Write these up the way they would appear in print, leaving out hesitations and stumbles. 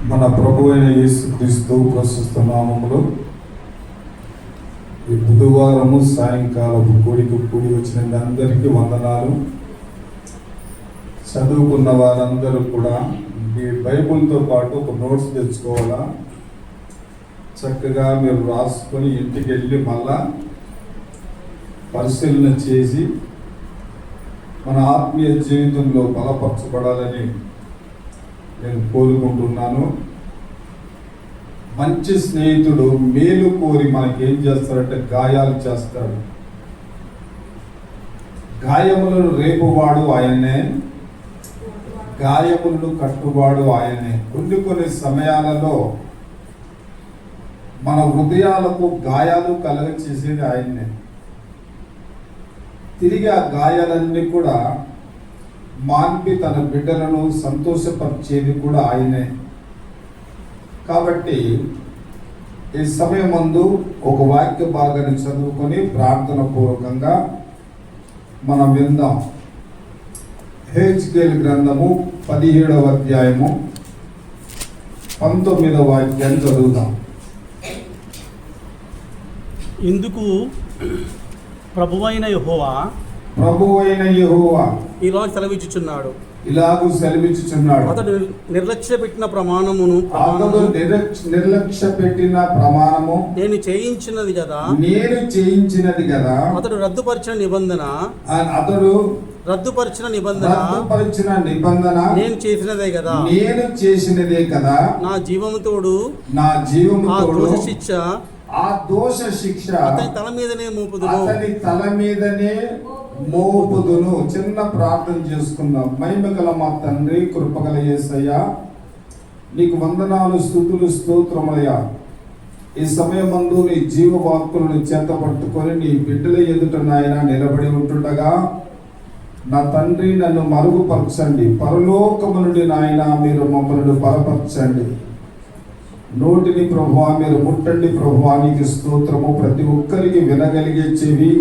మన ప్రభు అయిన యేసుక్రీస్తు ప్రశస్త నామములో ఈ బుధవారము సాయంకాలపు కూడికి కూడి వచ్చిన అందరికీ వందనాలు. చదువుకున్న వారందరూ కూడా మీ బైబిల్తో పాటు ఒక నోట్స్ తెచ్చుకోవాలా. చక్కగా మీరు రాసుకొని ఇంటికి వెళ్ళి మళ్ళా పరిశీలన చేసి మన ఆత్మీయ జీవితంలో బలపరచబడాలని నేను కోరుకుంటున్నాను. మంచి స్నేహితుడు మేలు కోరి మనకేం చేస్తాడంటే గాయాలు చేస్తాడు. గాయములను రేపువాడు ఆయనే, గాయములను కట్టువాడు ఆయనే. కొన్ని సమయాలలో మన హృదయాలకు గాయాలు కలగచేసేది ఆయన్నే. తిరిగి ఆ గాయాలన్నీ కూడా మాన్పి తన బిడ్డలను సంతోషపరిచేది కూడా ఆయనే. కాబట్టి ఈ సమయం ముందు ఒక వాక్య భాగాన్ని చదువుకొని ప్రార్థన పూర్వకంగా మనం విందాం. హెజ్కేలు గ్రంథము 17వ అధ్యాయము 19వ వాక్యాన్ని చదువుదాం. ఇందుకు ప్రభువైన యెహోవా ఇలాగ సెలవిచ్చుచున్నాడు. అతడు నిర్లక్ష్య పెట్టిన ప్రమాణము నేను చేయించినది కదా. అతడు రద్దుపరిచిన నిబంధన నేను చేసినదే కదా. నా జీవము తోడు ఆ దోష శిక్ష అతని తల మీదనే మోపుదును. చిన్న ప్రార్థన చేసుకుందాం. మహిమగల మా తండ్రి, కృపగల యేసయ్యా, నీకు వందనాలు, స్తుతులు, స్తోత్రములయ్యా. ఈ సమయమందు నీ జీవవాక్కులను చేత పట్టుకొని నీ బిడ్డల ఎదుట నాయన నిలబడి ఉంటుండగా నా తండ్రి నన్ను మరుగుపరచండి. పరలోకము నుండి నాయన మీరు మమ్మల్ని బలపరచండి. నోటిని ప్రభువా మీరు ముట్టండి. ప్రభువా నీకు స్తోత్రము. ప్రతి ఒక్కరికి వినగలిగే చెవి,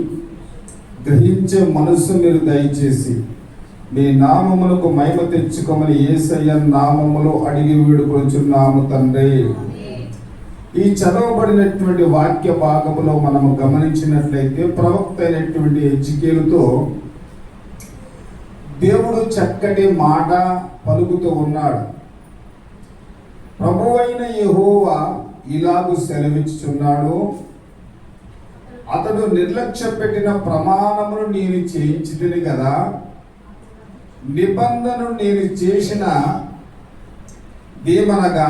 గ్రహించే మనస్సు మీరు దయచేసి మీ నామములకు మహిమ తెచ్చుకోమని యేసయ్య నామములో అడిగి వేడుకొనుచున్నాము తండ్రి. ఈ చదవబడినటువంటి వాక్య భాగములో మనము గమనించినట్లయితే ప్రవక్త అయినటువంటి హెజ్కేలుతో దేవుడు చక్కటి మాట పలుకుతూ ఉన్నాడు. ప్రభువైన యెహోవా ఇలాగు సెలవిచ్చుచున్నాడు. అతడు నిర్లక్ష్య పెట్టిన ప్రమాణమును నేను చేయించితిని కదా. నిబంధనను నేను చేసిన దేమనగా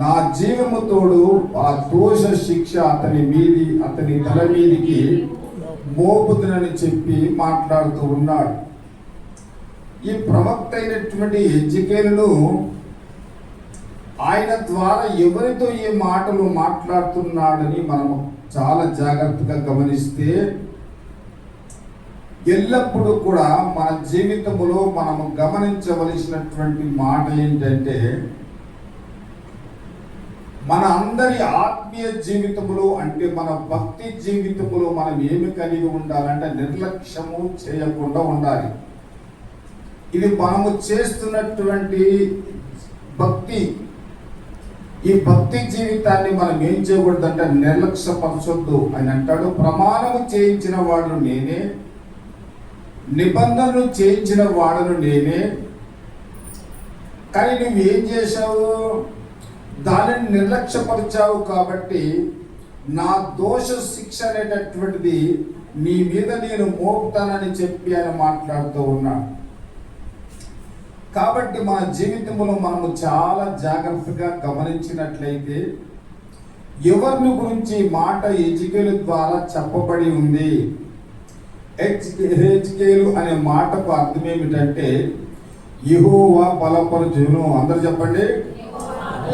నా జీవము తోడు ఆ దోష శిక్ష అతని తల మీదికి మోపుతునని చెప్పి మాట్లాడుతూ ఉన్నాడు. ఈ ప్రవక్త అయినటువంటి హెజ్కేలును ఆయన ద్వారా ఎవరితో ఏ మాటలు మాట్లాడుతున్నాడని మనము చాలా జాగ్రత్తగా గమనిస్తే ఎల్లప్పుడూ కూడా మన జీవితంలో మనము గమనించవలసినటువంటి మాట ఏంటంటే, మన అందరి ఆత్మీయ జీవితంలో అంటే మన భక్తి జీవితంలో మనం ఏమి కలిగి ఉండాలంటే నిర్లక్ష్యము చేయకుండా ఉండాలి. ఇది మనము చేస్తున్నటువంటి భక్తి. ఈ భక్తి జీవితాన్ని మనం ఏం చేయకూడదంటే నిర్లక్ష్యపరచొద్దు అని అంటాడు. ప్రమాణము చేయించిన వాడు నేనే, నిబంధనలు చేయించిన వాడును నేనే. కానీ నువ్వు ఏం చేశావు? దానిని నిర్లక్ష్యపరిచావు. కాబట్టి నా దోష శిక్ష అనేటటువంటిది నీ మీద నేను మోపుతానని చెప్పి ఆయన మాట్లాడుతూ ఉన్నాడు. కాబట్టి మన జీవితంలో మనము చాలా జాగ్రత్తగా గమనించినట్లయితే ఎవరిని గురించి మాట హెజ్కేలు ద్వారా చెప్పబడి ఉంది. హెజ్కేలు అనే మాటకు అర్థం ఏమిటంటే యెహోవా బలపరచును. అందరు చెప్పండి,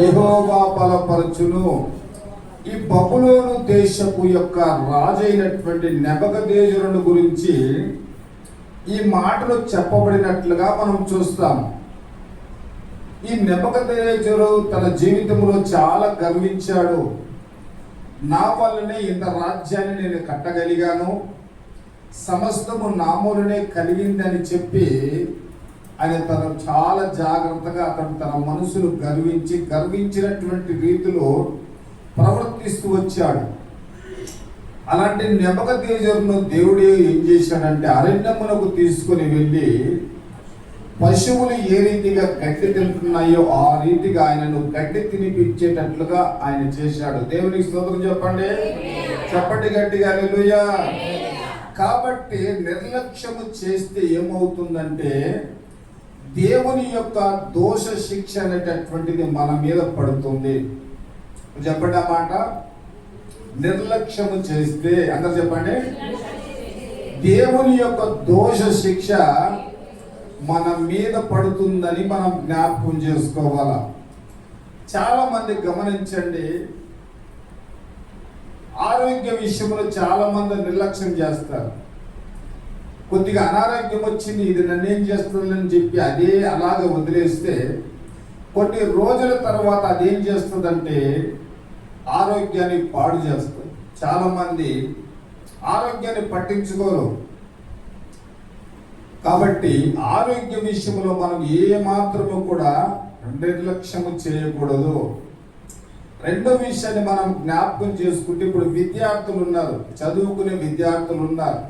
యెహోవా బలపరచును. ఈ బబులోను దేశపు యొక్క రాజు అయినటువంటి నెబుకద్నెజరును గురించి ఈ మాటలు చెప్పబడినట్లుగా మనం చూస్తాం. ఈ నెబుకద్నెజరు తన జీవితంలో చాలా గర్వించాడు. నా వల్లనే ఇంత రాజ్యాన్ని నేను కట్టగలిగాను, సమస్తము నా మూలనే కలిగిందని చెప్పి ఆయన చాలా జాగ్రత్తగా అతను తన మనసును గర్వించినటువంటి రీతిలో ప్రవర్తిస్తూ వచ్చాడు. అలాంటి నెబుకద్నెజరును దేవుడు ఏం చేశాడంటే అరణ్యమునకు తీసుకొని వెళ్ళి పశువులు ఏ రీతిగా గడ్డి తింటున్నాయో ఆ రీతిగా ఆయనను గడ్డి తినిపించేటట్లుగా ఆయన చేశాడు. దేవునికి స్తోత్రం చెప్పండి, చెప్పండి గట్టిగా హల్లెలూయా. కాబట్టి నిర్లక్ష్యము చేస్తే ఏమవుతుందంటే దేవుని యొక్క దోష శిక్ష అనేటటువంటిది మన మీద పడుతుంది. చెప్పండి ఆ మాట. నిర్లక్ష్యము చేస్తే, అందరు చెప్పండి, దేవుని యొక్క దోష శిక్ష మన మీద పడుతుందని మనం జ్ఞాపకం చేసుకోవాలా. చాలా మంది గమనించండి, ఆరోగ్య విషయంలో చాలా మంది నిర్లక్ష్యం చేస్తారు. కొద్దిగా అనారోగ్యం వచ్చింది, ఇది నన్నేం చేస్తుందని చెప్పి అదే అలాగే వదిలేస్తే కొన్ని రోజుల తర్వాత అదేం చేస్తుందంటే ఆరోగ్యాన్ని పాడు చేస్తుంది. చాలా మంది ఆరోగ్యాన్ని పట్టించుకోరు. కాబట్టి ఆరోగ్య విషయంలో మనం ఏ మాత్రము కూడా నిర్లక్ష్యము చేయకూడదు. రెండో విషయాన్ని మనం జ్ఞాపకం చేసుకుంటే, ఇప్పుడు విద్యార్థులు ఉన్నారు, చదువుకునే విద్యార్థులు ఉన్నారు.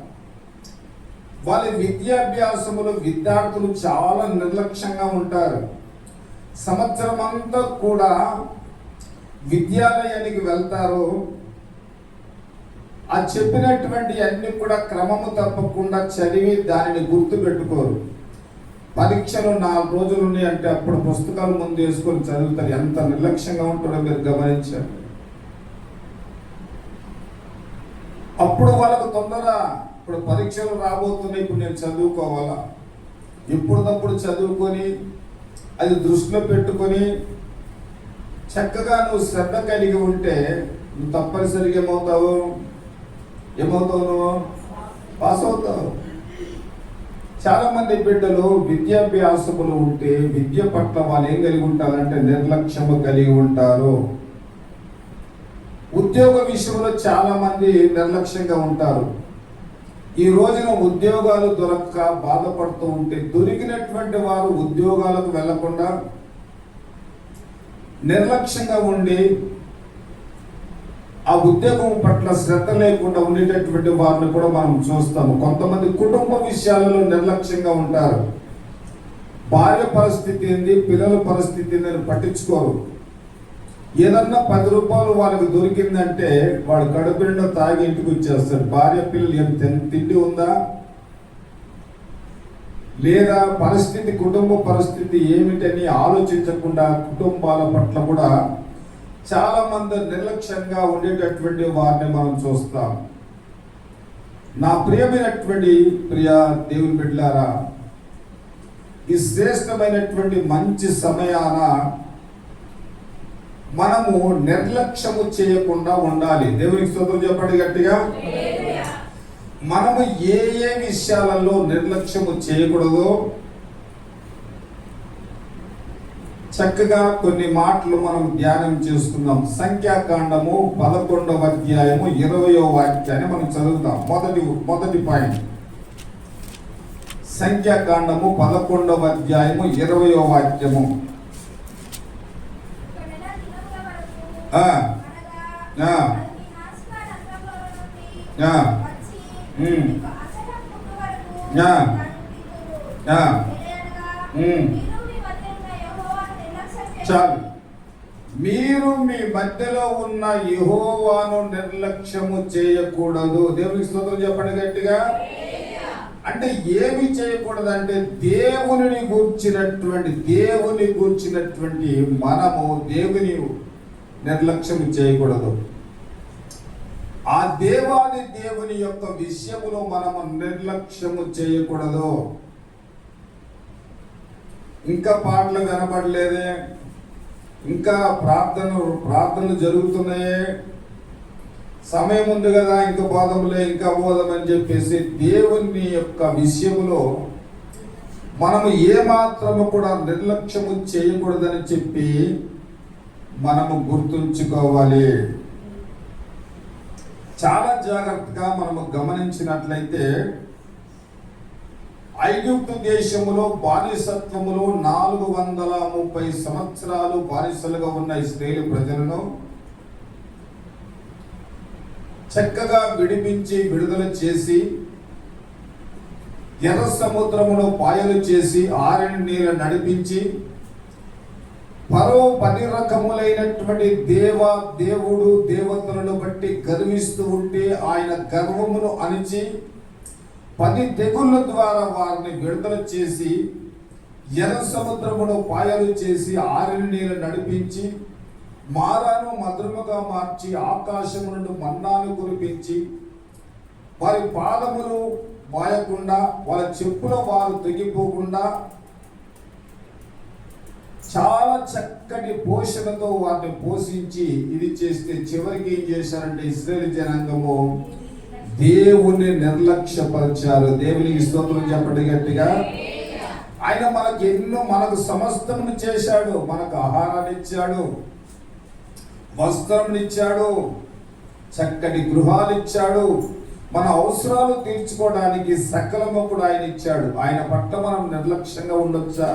వాళ్ళ విద్యాభ్యాసములో విద్యార్థులు చాలా నిర్లక్ష్యంగా ఉంటారు. సంవత్సరం అంతా కూడా విద్యాలయానికి వెళ్తారు. ఆ చెప్పినటువంటి అన్ని కూడా క్రమము తప్పకుండా చదివి దానిని గుర్తు పెట్టుకోరు. పరీక్షలు 4 రోజులు ఉన్నాయి అంటే అప్పుడు పుస్తకాలు ముందు వేసుకొని చదువుతారు. ఎంత నిర్లక్ష్యంగా ఉంటారో మీరు గమనించారు. అప్పుడు వాళ్ళకు తొందర, ఇప్పుడు పరీక్షలు రాబోతున్నాయి, ఇప్పుడు నేను చదువుకోవాలా, ఎప్పుడప్పుడు చదువుకొని అది దృష్టిలో పెట్టుకొని చక్కగా నువ్వు శ్రద్ధ కలిగి ఉంటే నువ్వు తప్పనిసరిగా ఏమవుతావు నువ్వు పాస్ అవుతావు. చాలా మంది బిడ్డలు విద్యాభ్యాసములు ఉంటే విద్య పట్ల వాళ్ళు ఏం కలిగి ఉంటారంటే నిర్లక్ష్యము కలిగి ఉంటారు. ఉద్యోగ విషయంలో చాలా మంది నిర్లక్ష్యంగా ఉంటారు. ఈ రోజున ఉద్యోగాలు దొరక్క బాధపడుతూ ఉంటే దొరికినటువంటి వారు ఉద్యోగాలకు వెళ్లకుండా నిర్లక్ష్యంగా ఉండి ఆ ఉద్యోగం పట్ల శ్రద్ధ లేకుండా ఉండేటటువంటి వారిని కూడా మనం చూస్తాము. కొంతమంది కుటుంబ విషయాలలో నిర్లక్ష్యంగా ఉంటారు. భార్య పరిస్థితి ఏంది, పిల్లల పరిస్థితి ఏందని పట్టించుకోరు. ఏదన్నా 10 రూపాయలు వాళ్ళకి దొరికిందంటే వాడు కడుపు నిండా తాగి ఇంటికి వచ్చేస్తాడు. భార్య పిల్లలు ఏం తిండి ఉందా లేదా, పరిస్థితి కుటుంబ పరిస్థితి ఏమిటని ఆలోచించకుండా కుటుంబాల పట్ల కూడా చాలా మంది నిర్లక్ష్యంగా ఉండేటటువంటి వారిని మనం చూస్తాం. నా ప్రియమైనటువంటి దేవుని బిడ్డలారా, ఈ శ్రేష్టమైనటువంటి మంచి సమయాన మనము నిర్లక్ష్యము చేయకుండా ఉండాలి. దేవునికి స్తోత్రం చెప్పండి గట్టిగా. మనము ఏ విషయాలలో నిర్లక్ష్యము చేయకూడదో చక్కగా కొన్ని మాటలు మనం ధ్యానం చేసుకుందాం. సంఖ్యాకాండము 11వ అధ్యాయము 20వ వాక్యాన్ని మనం చదువుతాం. మొదటి పాయింట్, సంఖ్యాకాండము 11వ అధ్యాయము 20వ వాక్యము. చాలు. మీరు మీ మధ్యలో ఉన్న యెహోవాను నిర్లక్ష్యము చేయకూడదు. దేవునికి స్తోత్రం చెప్పండి గట్టిగా. అంటే ఏమి చేయకూడదంటే దేవుని గూర్చినటువంటి మనము దేవుని నిర్లక్ష్యం చేయకూడదు. ఆ దేవుని యొక్క విషయములో మనము నిర్లక్ష్యము చేయకూడదు. ఇంకా పాటలు వినబడలేదే, ఇంకా ప్రార్థనలు జరుగుతున్నాయే, సమయం ఉంది కదా, ఇంకా ఇంకా బోధమని చెప్పేసి దేవుని యొక్క విషయములో మనము ఏమాత్రము కూడా నిర్లక్ష్యము చేయకూడదని చెప్పి మనము గుర్తుంచుకోవాలి. చాలా జాగ్రత్తగా మనము గమనించినట్లయితే ఐగుప్తు దేశములో బానిసత్వములో 430 సంవత్సరాలు బానిసలుగా ఉన్న ఇశ్రాయేలు ప్రజలను చక్కగా విడిపించి విడుదల చేసి ఎర్ర సముద్రములో పాయలు చేసి ఆరిన నీళ్ళు నడిపించి మరో 10 రకములైనటువంటి దేవుడు దేవతలను బట్టి గర్విస్తూ ఉంటే ఆయన గర్వమును అణిచి 10 తెగుళ్ళ ద్వారా వారిని విడుదల చేసి ఎర్ర సముద్రములో పాయలు చేసి ఆరిన నీళ్ళు నడిపించి మారాను మధురముగా మార్చి ఆకాశము నుండి మన్నాను కురిపించి వారి పాదములు వాయకుండా వాళ్ళ చెప్పుల వారు తెగిపోకుండా చాలా చక్కటి పోషణతో వారిని పోషించి ఇది చేస్తే చివరికి ఏం చేశారంటే ఇశ్రాయేలు జనాంగము దేవుని నిర్లక్ష్యపరిచారు. దేవునికి స్తోత్రం చెప్పండి గట్టిగా. ఆయన మనకు సమస్తమును చేశాడు. మనకు ఆహారాన్ని ఇచ్చాడు, వస్త్రం ఇచ్చాడు, చక్కటి గృహాలు ఇచ్చాడు, మన అవసరాలు తీర్చుకోవడానికి సకలము కూడా ఆయన ఇచ్చాడు. ఆయన పట్ల మనం నిర్లక్ష్యంగా ఉండొచ్చా?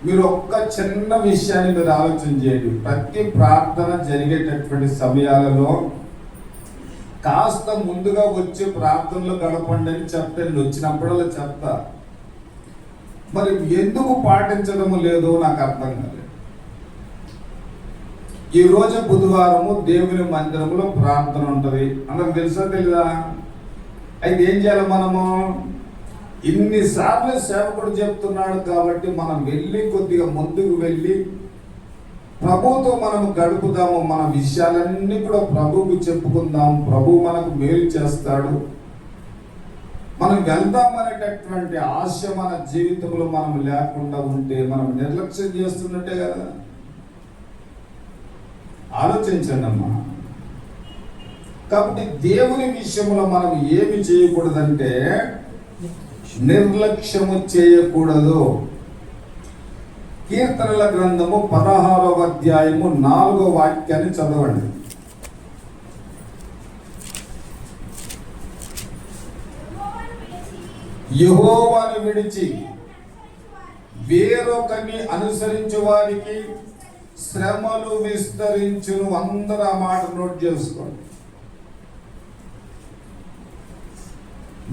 మీరు ఒక్క చిన్న విషయాన్ని మీరు ఆలోచన చేయండి. ప్రతి ప్రార్థన జరిగేటటువంటి సమయాలలో కాస్త ముందుగా వచ్చి ప్రార్థనలో గడపండి అని చెప్తే నేను వచ్చినప్పుడల్లా చెప్తా. మరి ఎందుకు పాటించడము లేదో నాకు అర్థం కాలేదు. ఈ రోజు బుధవారము దేవుని మందిరంలో ప్రార్థన ఉంటుంది, అందరికి తెలుసా తెలీదా? అయితే ఏం చేయాలి మనము? ఇన్నిసార్లు సేవకుడు చెప్తున్నాడు కాబట్టి మనం వెళ్ళి కొద్దిగా ముందుకు వెళ్ళి ప్రభువుతో మనం గడుపుదాము. మన విషయాలన్నీ కూడా ప్రభువుకు చెప్పుకుందాం. ప్రభు మనకు మేలు చేస్తాడు, మనం వెళ్దామనేటటువంటి ఆశ మన జీవితంలో మనం లేకుండా ఉంటే మనం నిర్లక్ష్యం చేస్తున్నట్టే కదా. ఆలోచించండి అమ్మా. కాబట్టి దేవుని విషయంలో మనం ఏమి చేయకూడదంటే నిర్లక్ష్యము చేయకూడదు. కీర్తనల గ్రంథము 16వ అధ్యాయము 4వ వాక్యాన్ని చదవండి. యెహోవాను విడిచి వేరొకరిని అనుసరించు వారికి శ్రమలు విస్తరించును. అందరూ ఆ మాట నోట్ చేసుకోండి.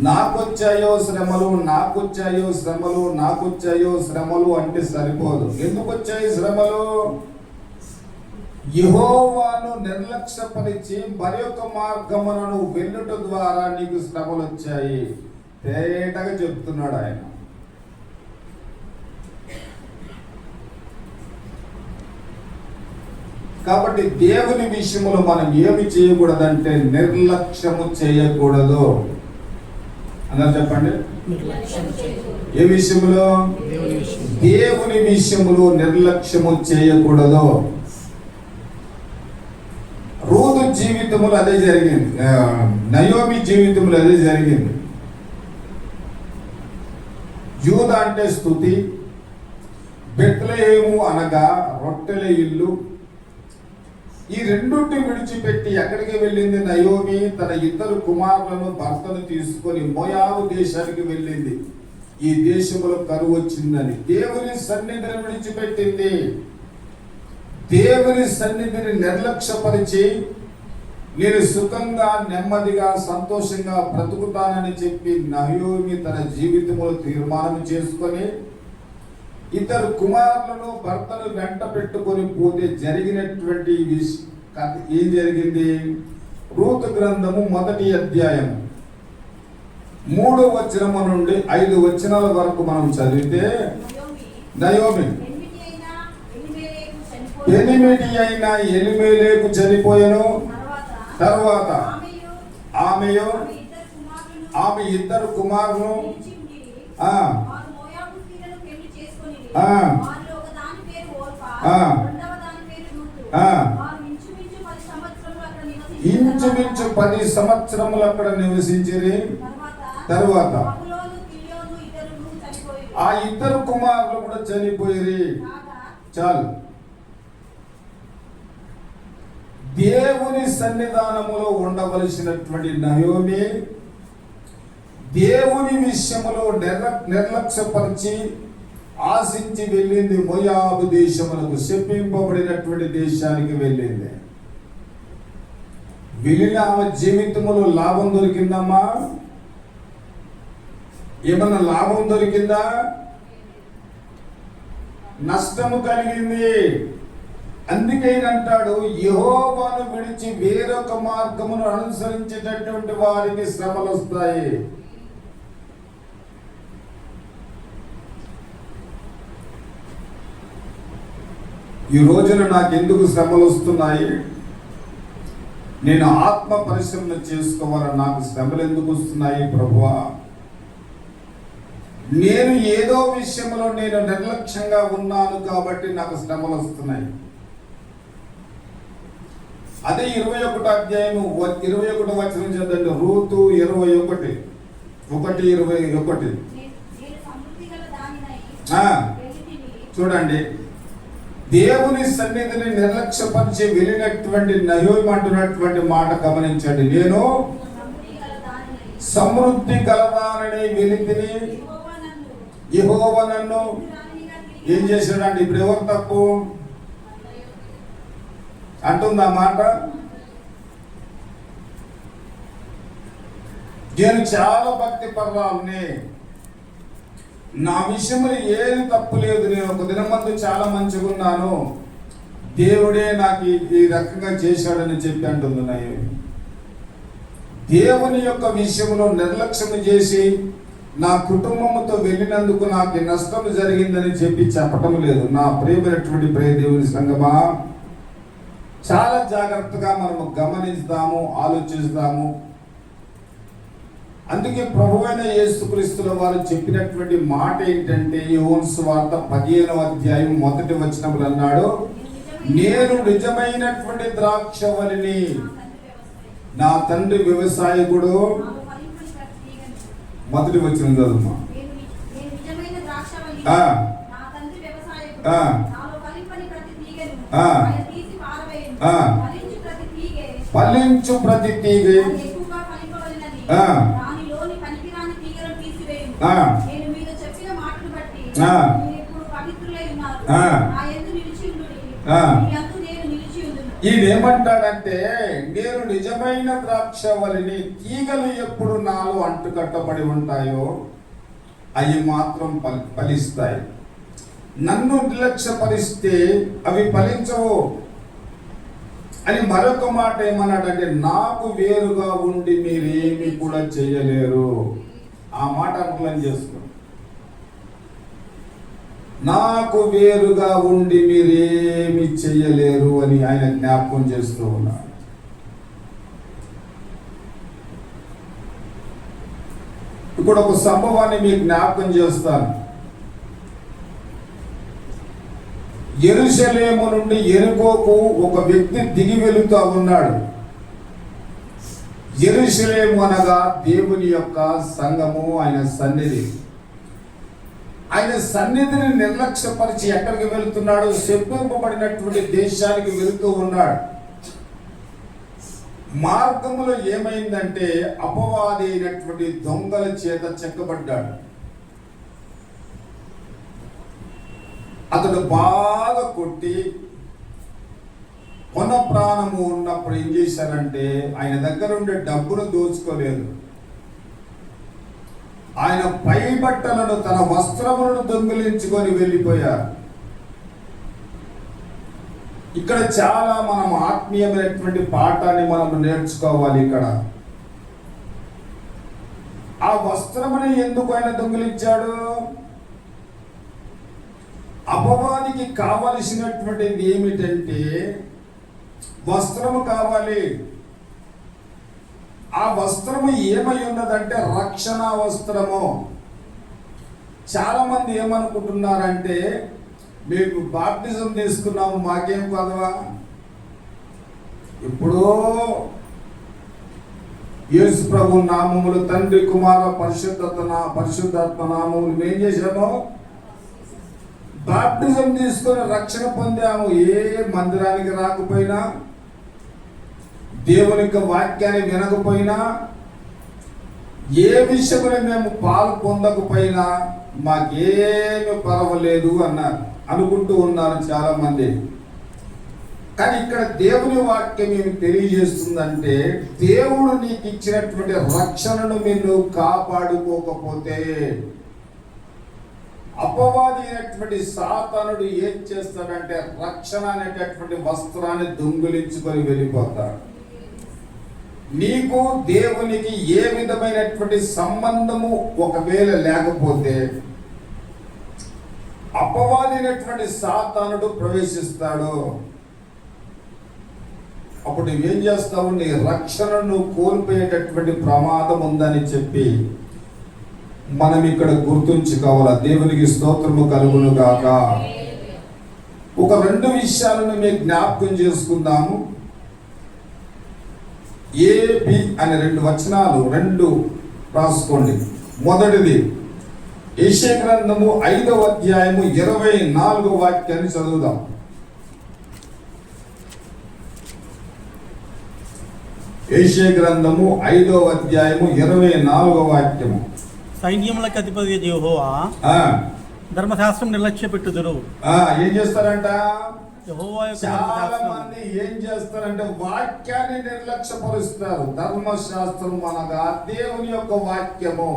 నాకొచ్చాయో శ్రమలు, నాకొచ్చాయో శ్రమలు, నాకొచ్చాయో శ్రమలు అంటే సరిపోదు. ఎందుకు వచ్చాయి శ్రమలు? యెహోవాను నిర్లక్ష్యపరిచి మరి ఒక మార్గమును వెళ్ళుట ద్వారా నీకు శ్రమలు వచ్చాయి. తేటగా చెప్తున్నాడు ఆయన. కాబట్టి దేవుని విషయంలో మనం ఏమి చేయకూడదంటే నిర్లక్ష్యము చేయకూడదు. అన్నారు చెప్పండి. ఏ విషయంలో? దేవుని విషయంలో నిర్లక్ష్యము చేయకూడదు. రూతు జీవితంలో అదే జరిగింది, నయోమి జీవితంలో అదే జరిగింది. యూదా అంటే స్తుతి, బెత్లెహేము అనగా రొట్టెల ఇల్లు. ఈ రెండుని విడిచిపెట్టి ఎక్కడికి వెళ్ళింది నయోమి? తన 2 కుమారులను భర్తను తీసుకొని మోయాబు దేశానికి వెళ్ళింది. ఈ దేశంలో కరువు వచ్చిందని దేవుని సన్నిధిని విడిచిపెట్టింది. దేవుని సన్నిధిని నిర్లక్ష్యపరిచి నేను సుఖంగా నెమ్మదిగా సంతోషంగా బ్రతుకుతానని చెప్పి నయోమి తన జీవితంలో తీర్మానం చేసుకొని 2 కుమారులను భర్తను వెంట పెట్టుకొని పోతే జరిగినటువంటి కథ ఏం జరిగింది? రూతు గ్రంథము 1వ అధ్యాయం 3వ వచనము నుండి 5 వచనాల వరకు మనం చదివితే, నయోమి పెనిమిటి అయిన ఎలిమెలెకు చనిపోయెను. తర్వాత ఆమె 2 కుమారులను ఇంచుమించు 10 సంవత్సరములు అక్కడ నివసించిరి. తరువాత ఆ 2 కుమారులు కూడా చనిపోయిరి. చాలు. దేవుని సన్నిధానములో ఉండవలసినటువంటి నయోమి దేవుని విషయములో నిర్లక్ష్యపరిచి ఆశించి వెళ్ళింది మోయాబు దేశములకు, శపింపబడినటువంటి దేశానికి వెళ్ళింది. వెళ్ళిన ఆమె జీవితంలో లాభం దొరికిందమ్మా? ఏమన్నా లాభం దొరికిందా? నష్టము కలిగింది. అందుకే అంటాడు, యెహోవాను విడిచి వేరొక మార్గమును అనుసరించేటటువంటి వారికి శ్రమలు వస్తాయి. ఈ రోజున నాకు ఎందుకు శ్రమలు వస్తున్నాయి? నేను ఆత్మ పరిశీలన చేసుకోవాలని నాకు శ్రమలు ఎందుకు వస్తున్నాయి ప్రభువా? నేను ఏదో విషయంలో నేను నిర్లక్ష్యంగా ఉన్నాను కాబట్టి నాకు శ్రమలు వస్తున్నాయి. అదే 21 అధ్యాయం 21 వచనం చదవండి. రూతు 21:1-21. చూడండి, దేవుని సన్నిధిని నిర్లక్ష్యపరిచి వెళ్ళినటువంటి నయోమి అంటున్నటువంటి మాట గమనించండి. నేను సమృద్ధి గలదానని వెలితిని, యెహోవా నన్ను ఏం చేశాడండి? ఇప్పుడు ఎవరు తప్పు అంటుందా మాట? నేను చాలా భక్తి పర్వాలని, నా విషయంలో ఏది తప్పు లేదు, నేను ఒక దినమందు చాలా మంచిగా ఉన్నాను, దేవుడే నాకు ఈ రకంగా చేశాడని చెప్పి అంటున్నాయి. దేవుని యొక్క విషయంలో నిర్లక్ష్యం చేసి నా కుటుంబంతో వెళ్ళినందుకు నాకు నష్టం జరిగిందని చెప్పి చెప్పటం లేదు. నా ప్రియమైనటువంటి దేవుని సంగమా, చాలా జాగ్రత్తగా మనము గమనిస్తాము, ఆలోచిస్తాము. అందుకే ప్రభువైన యేసుక్రీస్తుల వారు చెప్పినటువంటి మాట ఏంటంటే, యోహాను సువార్త 15వ అధ్యాయం 1వ వచనములు అన్నాడు, నేను నిజమైనటువంటి ద్రాక్షవల్లిని, నా తండ్రి వ్యవసాయకుడు. మొదటి వచనం చదువుమా. ఫలించు ప్రతి తీగ ఇదేమంటాడంటే, నేను నిజమైన ద్రాక్షవల్లిని, తీగలు ఎప్పుడు నాలో అంటుకట్టబడి ఉంటాయో అవి మాత్రం ఫలిస్తాయి. నన్ను నిర్లక్ష్యపరిస్తే అవి ఫలించవు అని మరొక మాట ఏమన్నాడంటే, నాకు వేరుగా ఉండి మీరేమి కూడా చేయలేరు. ఆ మాట అర్థం చేసుకో. నాకు వేరుగా ఉండి మీరేమి చెయ్యలేరు అని ఆయన జ్ఞాపకం చేస్తూ ఉన్నాడు. ఇప్పుడు ఒక సంభవాన్ని మీకు జ్ఞాపకం చేస్తాను. యెరూషలేము నుండి యెరికోకు ఒక వ్యక్తి దిగి వెళుతూ ఉన్నాడు. యెరూషలేము అనగా దేవుని యొక్క సంఘము, ఆయన సన్నిధి. ఆయన సన్నిధిని నిర్లక్ష్యపరిచి ఎక్కడికి వెళుతున్నాడు? శపింపబడినటువంటి దేశానికి వెళుతూ ఉన్నాడు. మార్గములో ఏమైందంటే, అపవాది అయినటువంటి దొంగల చేత చెక్కబడ్డాడు. అతడు బాగా కొట్టి కొన ప్రాణము ఉన్నప్పుడు ఏం చేశారంటే, ఆయన దగ్గర ఉండే డబ్బును దోచుకోలేదు. ఆయన పై బట్టలను, తన వస్త్రములను దొంగిలించుకొని వెళ్ళిపోయారు. ఇక్కడ చాలా మనం ఆత్మీయమైనటువంటి పాఠాన్ని మనం నేర్చుకోవాలి. ఇక్కడ ఆ వస్త్రముని ఎందుకు ఆయన దొంగిలించాడు? అపవాదికి కావలసినటువంటిది ఏమిటంటే, వస్త్రము కావాలి. ఆ వస్త్రము ఏమై ఉన్నదంటే రక్షణ వస్త్రము. చాలా మంది ఏమనుకుంటున్నారంటే, మేము బాప్టిజం తీసుకున్నాము, మాకేం కదవా, ఎప్పుడో యేసు ప్రభు నామములు, తండ్రి కుమార పరిశుద్ధాత్మ నామములు మేము చేసాము, బాప్టిజం తీసుకొని రక్షణ పొందాము. ఏ మందిరానికి రాకపోయినా, దేవుని యొక్క వాక్యాన్ని వినకపోయినా, ఏ విషయంలో మేము పాలు పొందకపోయినా మాకేమి పర్వాలేదు అన్నారు, అనుకుంటూ ఉన్నారు చాలా మంది. కానీ ఇక్కడ దేవుని వాక్యం ఏమి తెలియజేస్తుందంటే, దేవుడు నీకు ఇచ్చినటువంటి రక్షణను మీరు కాపాడుకోకపోతే అపవాది అయినటువంటి సాతానుడు ఏం చేస్తాడంటే రక్షణ అనేటటువంటి వస్త్రాన్ని దొంగిలించుకొని వెళ్ళిపోతాడు. నీకు దేవునికి ఏ విధమైనటువంటి సంబంధము ఒకవేళ లేకపోతే అపవాది అయినటువంటి సాతానుడు ప్రవేశిస్తాడు. అప్పుడు నువ్వేం చేస్తావు? నీ రక్షణను కోల్పోయేటటువంటి ప్రమాదం ఉందని చెప్పి మనం ఇక్కడ గుర్తుంచుకోవాలా. దేవునికి స్తోత్రము కలుగును గాక. ఒక 2 విషయాలను మేము జ్ఞాపకం చేసుకుందాము. ఏ బి అనే 2 వచనాలు 2 రాసుకోండి. మొదటిది యెషయా గ్రంథము 5వ అధ్యాయము 24వ వాక్యాన్ని చదువుదాం. యెషయా గ్రంథము 5వ అధ్యాయము 24వ వాక్యము. సైన్యములకు అధిపతి యెహోవా ధర్మశాస్త్రం నిర్లక్ష్య పెట్టుదురు. ఏం చేస్తారంట? యెహోవా యొక్క చాలా ధర్మశాస్త్రం. మంది ఏం చేస్తారంటే వాక్యాన్ని నిర్లక్ష్యపరుస్తారు. ధర్మశాస్త్రం అనగా దేవుని యొక్క వాక్యము.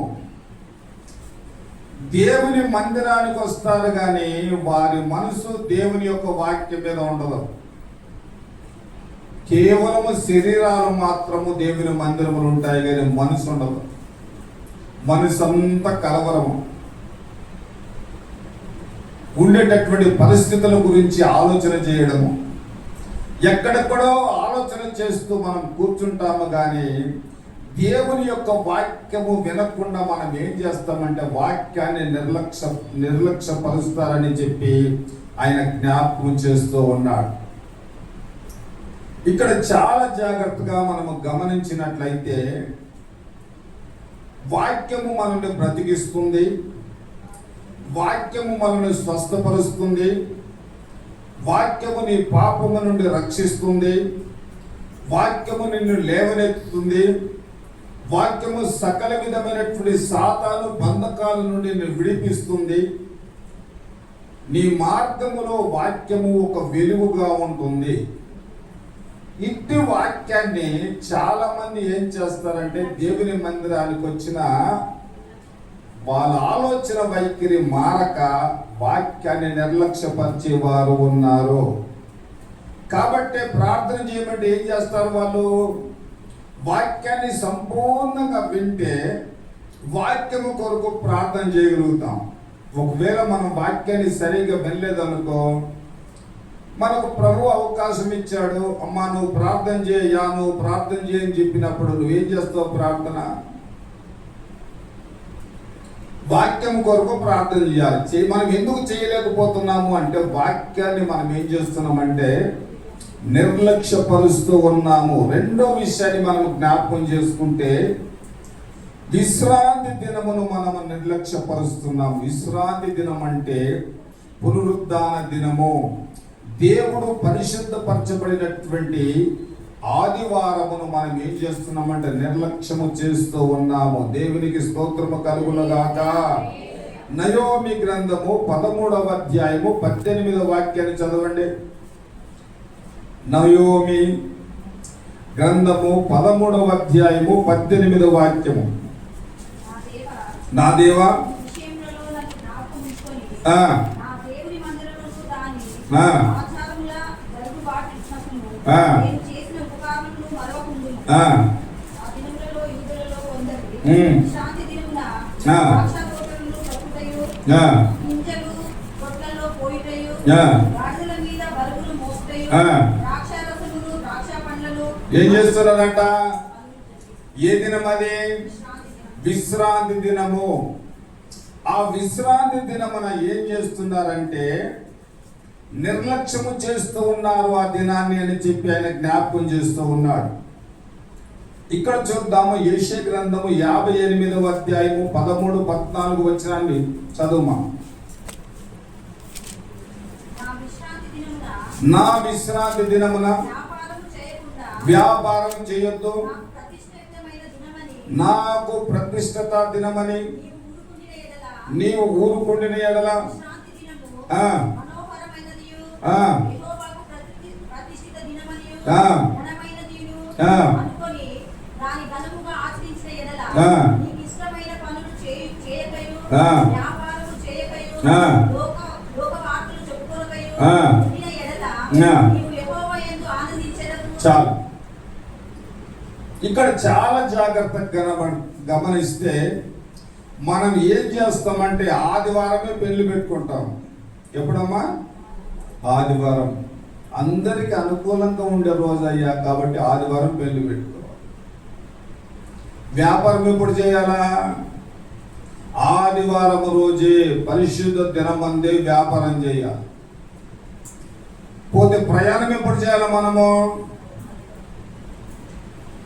దేవుని మందిరానికి వస్తారు కానీ వారి మనసు దేవుని యొక్క వాక్యం మీద ఉండదు. కేవలము శరీరాలు మాత్రము దేవుని మందిరములు ఉంటాయి కానీ మనసు ఉండదు. మనసు అంతా కలవరము. ఉండేటటువంటి పరిస్థితుల గురించి ఆలోచన చేయడము, ఎక్కడెక్కడో ఆలోచన చేస్తూ మనం కూర్చుంటాము కానీ దేవుని యొక్క వాక్యము వినకుండా మనం ఏం చేస్తామంటే వాక్యాన్ని నిర్లక్ష్యపరుస్తారని చెప్పి ఆయన జ్ఞాపకం చేస్తూ ఉన్నాడు. ఇక్కడ చాలా జాగ్రత్తగా మనము గమనించినట్లయితే వాక్యము మనల్ని బ్రతికిస్తుంది, వాక్యము మనల్ని స్వస్థపరుస్తుంది, వాక్యము నీ పాపము నుండి రక్షిస్తుంది, వాక్యము నిన్ను లేవనెత్తుతుంది, వాక్యము సకల విధమైనటువంటి సాతాను బంధకాల నుండి నిన్ను విడిపిస్తుంది. నీ మార్గములో వాక్యము ఒక వెలుగుగా ఉంటుంది. ఇట్టి వాక్యాన్ని చాలా మంది ఏం చేస్తారంటే దేవుని మందిరానికి వచ్చిన వాళ్ళ ఆలోచన వైఖరి మారక వాక్యాన్ని నిర్లక్ష్యపరిచే వారు ఉన్నారు. కాబట్టి ప్రార్థన చేయమంటే ఏం చేస్తారు? వాళ్ళు వాక్యాన్ని సంపూర్ణంగా వింటే వాక్యము కొరకు ప్రార్థన చేయగలుగుతాం. ఒకవేళ మనం వాక్యాన్ని సరిగా వినలేదనుకో, మనకు ప్రభు అవకాశం ఇచ్చాడు, అమ్మా నువ్వు ప్రార్థన చేయా, నువ్వు ప్రార్థన చేయని చెప్పినప్పుడు నువ్వేం చేస్తావు? ప్రార్థన వాక్యం కొరకు ప్రార్థన చేయాలి. మనం ఎందుకు చేయలేకపోతున్నాము అంటే వాక్యాన్ని మనం ఏం చేస్తున్నామంటే నిర్లక్ష్యపరుస్తూ ఉన్నాము. రెండో విషయాన్ని మనం జ్ఞాపకం చేసుకుంటే విశ్రాంతి దినమును మనం నిర్లక్ష్యపరుస్తున్నాము. విశ్రాంతి దినం అంటే పునరుద్ధాన దినము. దేవుడు పరిశుద్ధపరచబడినటువంటి ఆదివారమును మనం ఏం చేస్తున్నామంటే నిర్లక్ష్యము చేస్తూ ఉన్నాము. దేవునికి స్తోత్రము కలుగునుగాక. నయోమి గ్రంథము 13వ అధ్యాయము 18వ వాక్యాన్ని చదవండి. నయోమి గ్రంథము 13వ అధ్యాయము 18వ వాక్యము. నా దేవా ఏం చేస్తున్నారంట? ఏ దినం అది? విశ్రాంతి దినము. ఆ విశ్రాంతి దినమున ఏం చేస్తున్నారంటే నిర్లక్ష్యము చేస్తూ ఉన్నారు ఆ దినాన్ని అని చెప్పి ఆయన జ్ఞాపకం చేస్తూ ఉన్నాడు. ఇక్కడ చూద్దాము యెషయా గ్రంథము 58వ అధ్యాయము 13-14 వచనాన్ని చదువుమా. నా విశ్రాంతి దినమున వ్యాపారం చేయొద్దు, నాకు ప్రతిష్ఠత దినమని నీవు ఊరుకుండిన ఎడల ఆ, ఆ, ఆ, ఆ, ఆ, ఆ, ఆ, ఆ, చాలు. ఇక్కడ చాలా జాగ్రత్తగా గమనిస్తే మనం ఏం చేస్తామంటే ఆదివారమే పెళ్లి పెట్టుకుంటాం. ఎప్పుడమ్మా? ఆదివారం. అందరికి అనుకూలంగా ఉండే రోజు అయ్యా కాబట్టి ఆదివారం పెళ్లి పెట్టుకో. వ్యాపారం ఎప్పుడు చేయాలా? ఆదివారం రోజే పరిశుద్ధ దినమందే వ్యాపారం చేయాలి. పోతే ప్రయాణం ఎప్పుడు చేయాలి?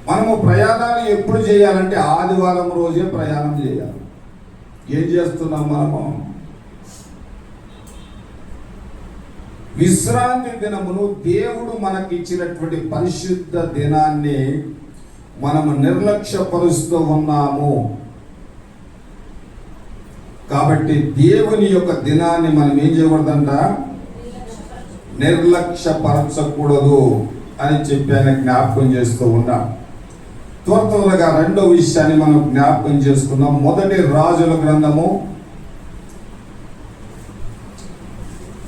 మనము ప్రయాణాలు ఎప్పుడు చేయాలంటే ఆదివారం రోజే ప్రయాణం చేయాలి. ఏం చేస్తున్నాం మనము? విశ్రాంతి దినమును దేవుడు మనకి ఇచ్చినటువంటి పరిశుద్ధ దినాన్ని మనము నిర్లక్ష్యపరుస్తూ ఉన్నాము. కాబట్టి దేవుని యొక్క దినాన్ని మనం ఏం చేయకూడదంట? నిర్లక్ష్యపరచకూడదు అని చెప్పి ఆయన జ్ఞాపకం చేస్తూ ఉన్నాం. త్వరగా రెండో విషయాన్ని మనం జ్ఞాపకం చేసుకుందాం. మొదటి రాజుల గ్రంథము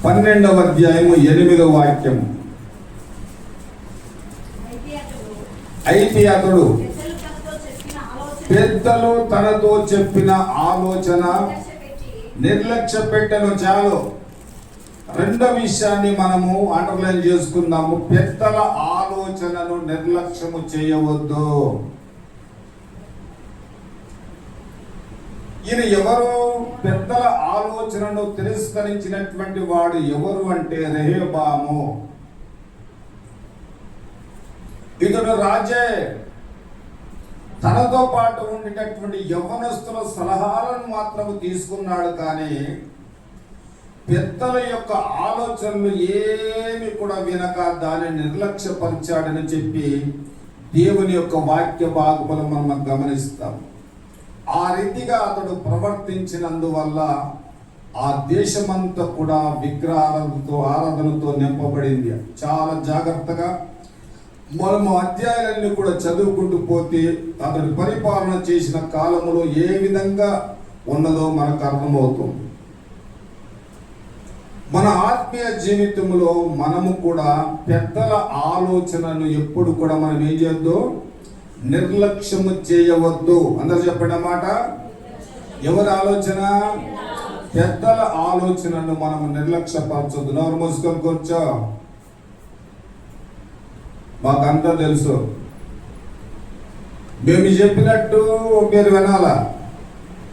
12వ అధ్యాయము 8వ వాక్యము. అయితే అతడు పెద్దలు తనతో చెప్పిన ఆలోచన నిర్లక్ష్య పెట్టను. చాలు. రెండో విషయాన్ని మనము అండర్లైన్ చేసుకుందాము. పెద్దల ఆలోచనను నిర్లక్ష్యము చేయవద్దు. ఈయన ఎవరు? పెద్దల ఆలోచనను తిరస్కరించినటువంటి వాడు ఎవరు అంటే రెహబాము. ఇతడు రాజే. తనతో పాటు ఉండేటటువంటి యవ్వనస్తుల సలహాలను మాత్రము తీసుకున్నాడు, కానీ పెద్దల యొక్క ఆలోచనలు ఏమి కూడా వినక దాన్ని నిర్లక్ష్యపరిచాడని చెప్పి దేవుని యొక్క వాక్య భాగములు మనం గమనిస్తాం. ఆ రీతిగా అతడు ప్రవర్తించినందువల్ల ఆ దేశమంతా కూడా ఆరాధనతో నింపబడింది. చాలా జాగ్రత్తగా మనము అధ్యాయాలన్నీ కూడా చదువుకుంటూ పోతే అతడు పరిపాలన చేసిన కాలంలో ఏ విధంగా ఉన్నదో మనకు అర్థమవుతుంది. మన ఆత్మీయ జీవితంలో మనము కూడా పెద్దల ఆలోచనను ఎప్పుడు కూడా మనం ఏం చేయొద్దు? నిర్లక్ష్యము చేయవద్దు. అందరూ చెప్పండి అన్నమాట. ఎవరి ఆలోచన? పెద్దల ఆలోచనను మనము నిర్లక్ష్యపరచొద్దు. నోరు మూసుకొని కూర్చో. మాకంతా తెలుసు. మేము చెప్పినట్టు మీరు వినాలా?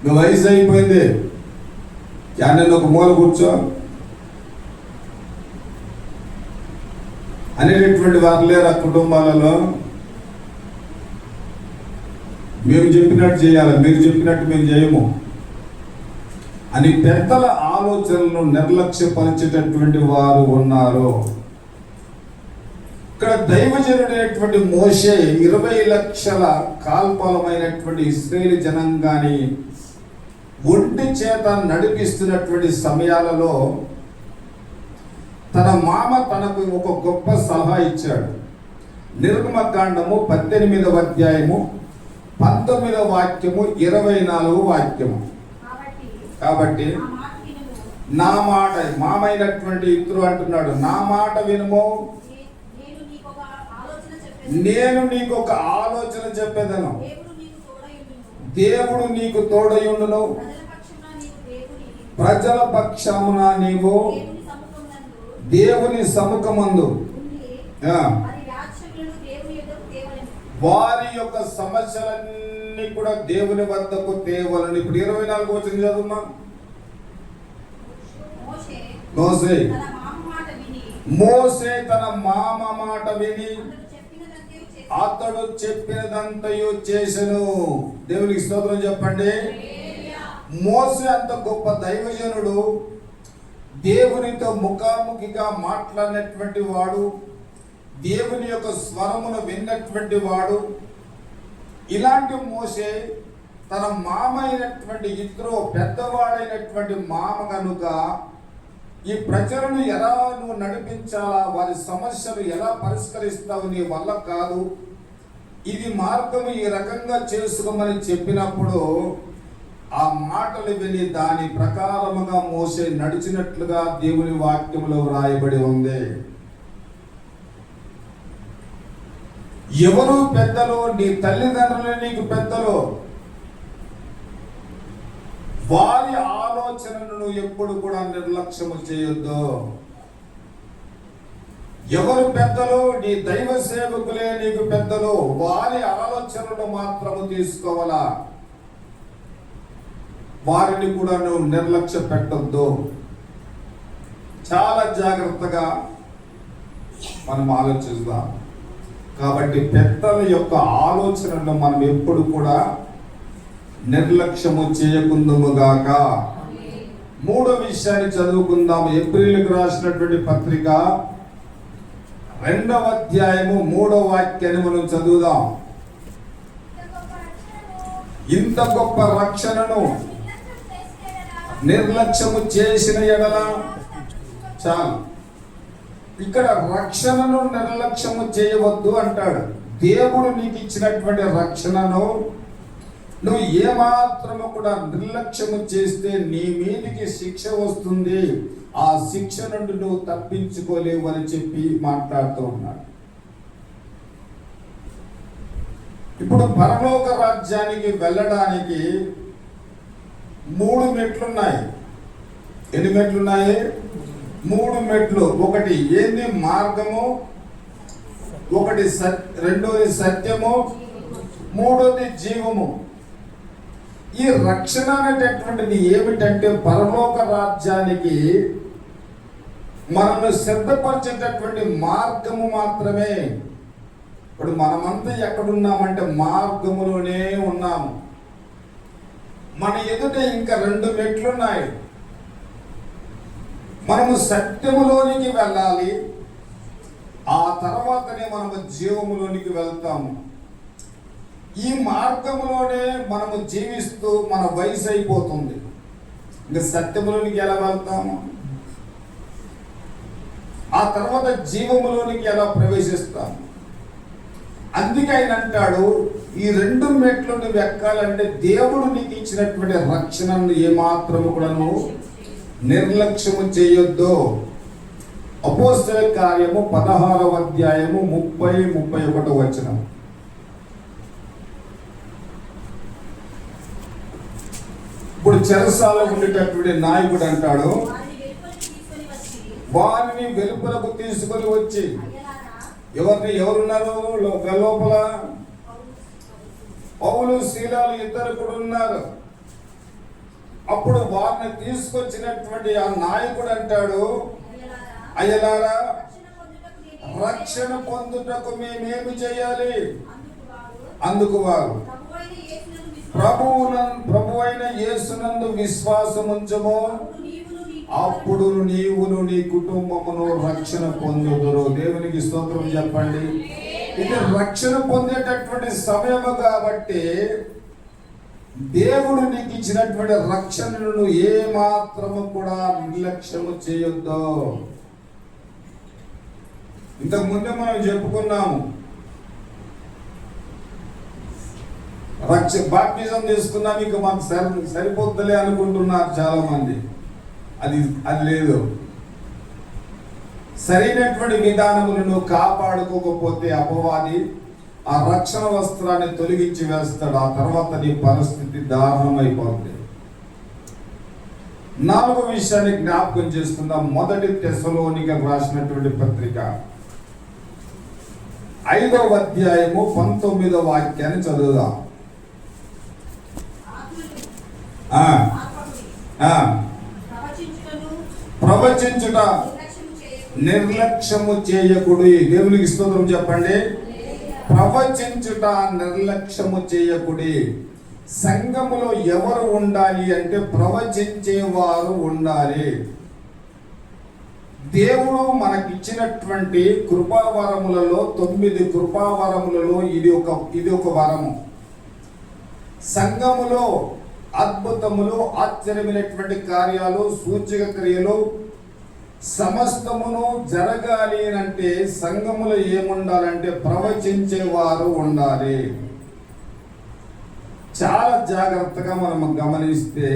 మీ వయసు అయిపోయింది, నేను ఒక మూల కూర్చో అనేటటువంటి వారు లేరు ఆ కుటుంబాలలో. మేము చెప్పినట్టు చేయాలి, మీరు చెప్పినట్టు మేము చేయము అని పెద్దల ఆలోచనలను నిర్లక్ష్యపరిచేటటువంటి వారు ఉన్నారు. ఇక్కడ దైవజనుడైనటువంటి మోషే 20 లక్షల కాల్పలమైనటువంటి ఇశ్రాయేలు జనాంగాన్ని ఒంటి చేత నడిపిస్తున్నటువంటి సమయాలలో తన మామ తనకు ఒక గొప్ప సలహా ఇచ్చాడు. నిర్గమకాండము 18వ అధ్యాయము 19వ వాక్యము 24వ వాక్యము. కాబట్టి నా మాట, మామైనటువంటి ఇతరు అంటున్నాడు, నా మాట వినుము, నేను నీకు ఒక ఆలోచన చెప్పేదను. దేవుడు నీకు తోడయుండును, ప్రజల పక్షమున నీవు దేవుని సముఖమందు వారి యొక్క సమస్యలన్నీ కూడా దేవుని వద్దకు తేవాలని. ఇప్పుడు 24 వచనం చదువుమా. మోసే తన మామ మాట విని అతడు చెప్పినదంతయు చేసెను. దేవునికి స్తోత్రం చెప్పండి. మోసే అంత గొప్ప దైవజనుడు, దేవునితో ముఖాముఖిగా మాట్లాడినటువంటి వాడు, దేవుని యొక్క స్వరమును విన్నటువంటి వాడు, ఇలాంటి మోషే తన మామ అయినటువంటి ఇద్దరు పెద్దవాడైనటువంటి మామ కనుక ఈ ప్రజలను ఎలా నువ్వు నడిపించాలా, వారి సమస్యలు ఎలా పరిష్కరిస్తావు, నీ వల్ల కాదు, ఇది మార్గము ఈ రకంగా చేసుకోమని చెప్పినప్పుడు ఆ మాటలు విని దాని ప్రకారముగా మోసే నడిచినట్లుగా దేవుని వాక్యములో వ్రాయబడి ఉంది. ఎవరు పెద్దలు? నీ తల్లిదండ్రులే నీకు పెద్దలు. వారి ఆలోచనను ఎప్పుడు కూడా నిర్లక్ష్యము చేయొద్దు. ఎవరు పెద్దలు? నీ దైవ సేవకులే నీకు పెద్దలు. వారి ఆలోచనలు మాత్రము తీసుకోవాలా, వారిని కూడా నువ్వు నిర్లక్ష్య పెట్టొద్దు. చాలా జాగ్రత్తగా మనం ఆలోచిద్దాం. కాబట్టి పెద్దల యొక్క ఆలోచనలను మనం ఎప్పుడు కూడా నిర్లక్ష్యము చేయకుందుముగాక. మూడో విషయాన్ని చదువుకుందాం. ఏప్రిల్కి రాసినటువంటి పత్రిక 2వ అధ్యాయము 3వ వాక్యాన్ని మనం చదువుదాం. ఇంత గొప్ప రక్షణను నిర్లక్ష్యము చేసిన ఎడల, చాలు, ఇక్కడ రక్షణను నిర్లక్ష్యము చేయవద్దు అంటాడు. దేవుడు నీకు ఇచ్చినటువంటి రక్షణను నువ్వు ఏమాత్రము కూడా నిర్లక్ష్యము చేస్తే నీ మీదికి శిక్ష వస్తుంది. ఆ శిక్ష నుండి నువ్వు తప్పించుకోలేవు అని చెప్పి మాట్లాడుతూ ఉన్నాడు. ఇప్పుడు పరలోక రాజ్యానికి వెళ్ళడానికి 3 మెట్లున్నాయి. ఎన్ని మెట్లున్నాయి? 3 మెట్లు. ఒకటి ఏంది? మార్గము. ఒకటి రెండోది సత్యము. మూడోది జీవము. ఈ రక్షణ అనేటటువంటిది ఏమిటంటే పరలోక రాజ్యానికి మనల్ని సిద్ధపరిచేటటువంటి మార్గము మాత్రమే. ఇప్పుడు మనమంతా ఎక్కడున్నామంటే మార్గములోనే ఉన్నాము. మన ఎదుట ఇంకా 2 మెట్లున్నాయి. మనము సత్యములోనికి వెళ్ళాలి, ఆ తర్వాతనే మనము జీవములోనికి వెళ్తాము. ఈ మార్గములోనే మనము జీవిస్తూ మన వయసు అయిపోతుంది. ఇంకా సత్యములోనికి ఎలా వెళ్తాము? ఆ తర్వాత జీవములోనికి ఎలా ప్రవేశిస్తాము? అందుకే ఆయన అంటాడు, ఈ 2 మెట్లు నువ్వు ఎక్కాలంటే దేవుడు నీకు ఇచ్చినటువంటి రక్షణను ఏమాత్రము కూడా నువ్వు నిర్లక్ష్యము చేయొద్దు. అపోస్తలుల కార్యము 16వ అధ్యాయము 30-31 వచనం. ఇప్పుడు చెరసాల ఉండేటటువంటి నాయకుడు అంటాడు, వారిని వెలుపలకు తీసుకొని వచ్చి, ఎవరున్నారు లోపల? పౌలు శీలాలు ఇద్దరు కూడా ఉన్నారు. అప్పుడు వారిని తీసుకొచ్చినటువంటి ఆ నాయకుడు అంటాడు, అయ్యలారా, రక్షణ పొందుటకు మేమేమి చేయాలి? అందుకు వారు, ప్రభువైన యేసునందు విశ్వాసముంచము, అప్పుడు నీవును నీ కుటుంబమును రక్షణ పొందుదురు. దేవునికి స్తోత్రం చెప్పండి. ఇది రక్షణ పొందేటటువంటి సమయము కాబట్టి దేవుడు నీకు ఇచ్చినటువంటి రక్షణను ఏ మాత్రము కూడా నిర్లక్ష్యము చేయొద్దు. ఇంతకు ముందే మనం చెప్పుకున్నాము, బాప్టిజం తీసుకున్నాం, ఇక మాకు సరిపోద్దులే అనుకుంటున్నారు చాలా మంది. అది లేదు. సరైనటువంటి విధానములను కాపాడుకోకపోతే అపవాది ఆ రక్షణ వస్త్రాన్ని తొలగించి వేస్తాడు. ఆ తర్వాత నీ పరిస్థితి దారుణమైపోతుంది. 4వ విషయాన్ని జ్ఞాపకం చేసుకుందాం. 1 తెస్సలోనికీయులకు రాసినటువంటి పత్రిక 5వ అధ్యాయము 19వ వాక్యాన్ని చదువుదాం. ప్రవచించుట నిర్లక్ష్యము చేయకుడి. దేవునికి స్తోత్రం చెప్పండి. ప్రవచించుట నిర్లక్ష్యము చేయకుడి. సంఘములో ఎవరు ఉండాలి అంటే ప్రవచించేవారు ఉండాలి. దేవుడు మనకిచ్చినటువంటి కృపావరములలో 9 కృపావరములలో ఇది ఒక వరము. సంఘములో అద్భుతములు, ఆశ్చర్యమైనటువంటి కార్యాలు, సూచక క్రియలు సమస్తమును జరగాలి అంటే సంఘములో ఏముండాలంటే ప్రవచించేవారు ఉండాలి. చాలా జాగ్రత్తగా మనం గమనిస్తే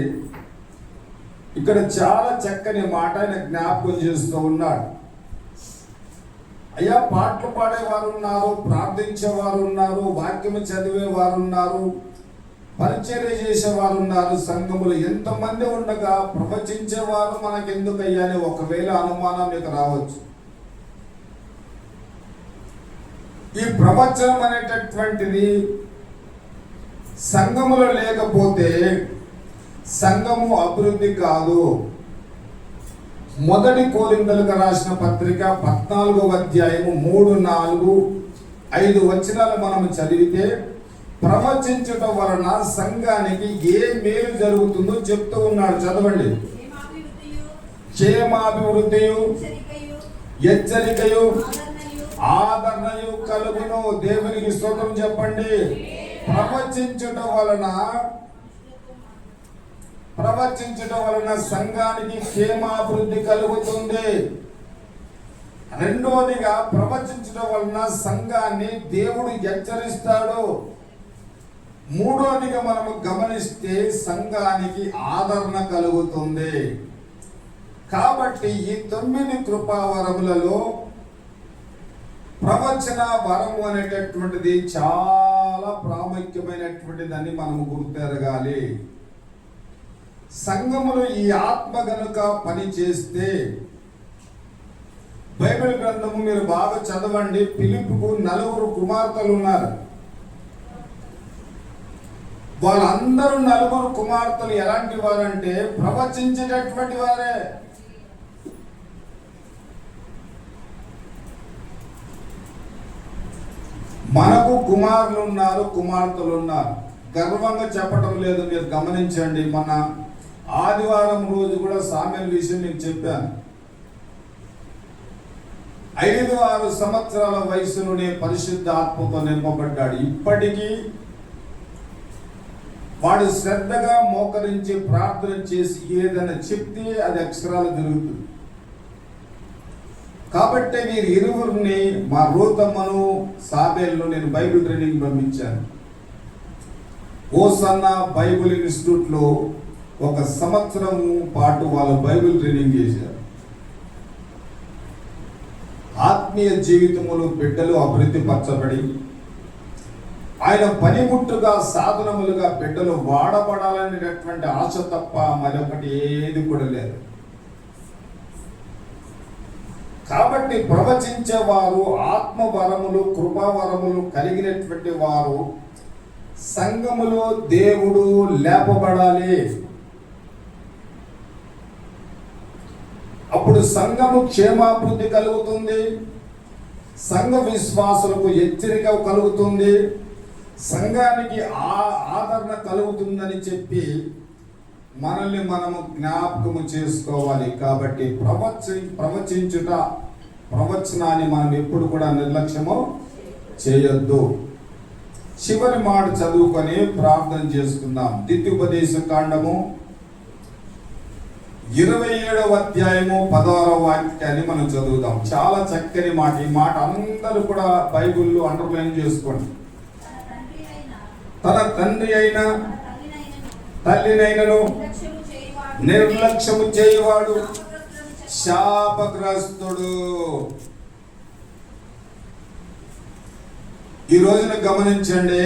ఇక్కడ చాలా చక్కని మాట ఆయన జ్ఞాపకం చేస్తూ ఉన్నాడు. అయ్యా, పాటలు పాడేవారు ఉన్నారు, ప్రార్థించేవారు ఉన్నారు, వాక్యము చదివేవారు ఉన్నారు, పరిచర్య చేసేవారు ఉన్నారు. సంఘములు ఎంతమంది ఉండగా ప్రవచించేవారు మనకెందుకయ్యా అని ఒకవేళ అనుమానం మీకు రావచ్చు. ఈ ప్రవచనం అనేటటువంటిది సంఘములో లేకపోతే సంఘము అభివృద్ధి కాదు. మొదటి కొరింథీయులకు రాసిన పత్రిక 14వ అధ్యాయము 3, 4, 5 వచనాలు మనం చదివితే ప్రవచించటం వలన సంఘానికి ఏ మేలు జరుగుతుందో చెప్తూ ఉన్నాడు. చదవండి. క్షేమాభివృద్ధియు, హెచ్చరికయు, ఆదరణయు కలుగును. దేవునికి స్తోత్రం చెప్పండి. ప్రవచించటం వలన సంఘానికి క్షేమాభివృద్ధి కలుగుతుంది. రెండవదిగా ప్రవచించటం వలన సంఘాన్ని దేవుడు హెచ్చరిస్తాడు. మూడవదిగా మనము గమనిస్తే సంఘానికి ఆదరణ కలుగుతుంది. కాబట్టి ఈ 9 కృపావరములలో ప్రవచన వరము అనేటటువంటిది చాలా ప్రాముఖ్యమైనటువంటిదని మనము గుర్తెరగాలి. సంఘములు ఈ ఆత్మ గనుక పని చేస్తే, బైబిల్ గ్రంథము మీరు బాగా చదవండి. ఫిలిప్పుకు 4 కుమార్తెలు ఉన్నారు. వాళ్ళందరూ 4 కుమార్తెలు ఎలాంటి వారంటే ప్రవచించేటటువంటి వారే. మనకు కుమారులు ఉన్నారు, కుమార్తెలు ఉన్నారు. గర్వంగా చెప్పటం లేదు, మీరు గమనించండి. మన ఆదివారం రోజు కూడా సామెల్ విషయం మీకు చెప్పాను. 5-6 సంవత్సరాల వయసులోనే పరిశుద్ధ ఆత్మతో నింపబడ్డాడు. ఇప్పటికీ వాడు శ్రద్ధగా మోకరించి ప్రార్థన చేసి ఏదైనా చెప్తే అది అక్షరాలు జరుగుతుంది. కాబట్టి వీరు ఇరువురిని, మా రూతమ్మను, సాబేల్ను నేను బైబిల్ ట్రైనింగ్ పంపించాను. ఓసన్న బైబిల్ ఇన్స్టిట్యూట్లో 1 సంవత్సరం పాటు వాళ్ళు బైబిల్ ట్రైనింగ్ చేశారు. ఆత్మీయ జీవితములు బిడ్డలు అభివృద్ధి పరచబడి ఆయన పనిముట్టుగా, సాధనములుగా బిడ్డలు వాడబడాలనేటటువంటి ఆశ తప్ప మరొకటి ఏది కూడా లేదు. కాబట్టి ప్రవచించేవారు, ఆత్మవరములు, కృపావరములు కలిగినటువంటి వారు సంఘములో దేవుడు లేపబడాలి. అప్పుడు సంఘము క్షేమాభివృద్ధి కలుగుతుంది, సంఘ విశ్వాసులకు హెచ్చరిక కలుగుతుంది, సంఘానికి ఆదరణ కలుగుతుందని చెప్పి మనల్ని మనము జ్ఞాపకము చేసుకోవాలి. కాబట్టి ప్రవచనాన్ని మనం ఎప్పుడు కూడా నిర్లక్ష్యము చేయొద్దు. చివరి మాట చదువుకొని ప్రార్థన చేసుకుందాం. ద్వితీయోపదేశ కాండము 27వ అధ్యాయము 16వ వాక్యాన్ని మనం చదువుదాం. చాలా చక్కని మాట. ఈ మాట అందరూ కూడా బైబిల్లో అండర్లైన్ చేసుకోండి. తన తండ్రి అయిన తల్లినైనను నిర్లక్ష్యము చేయవాడు శాపగ్రస్తుడు. ఈ రోజున గమనించండి,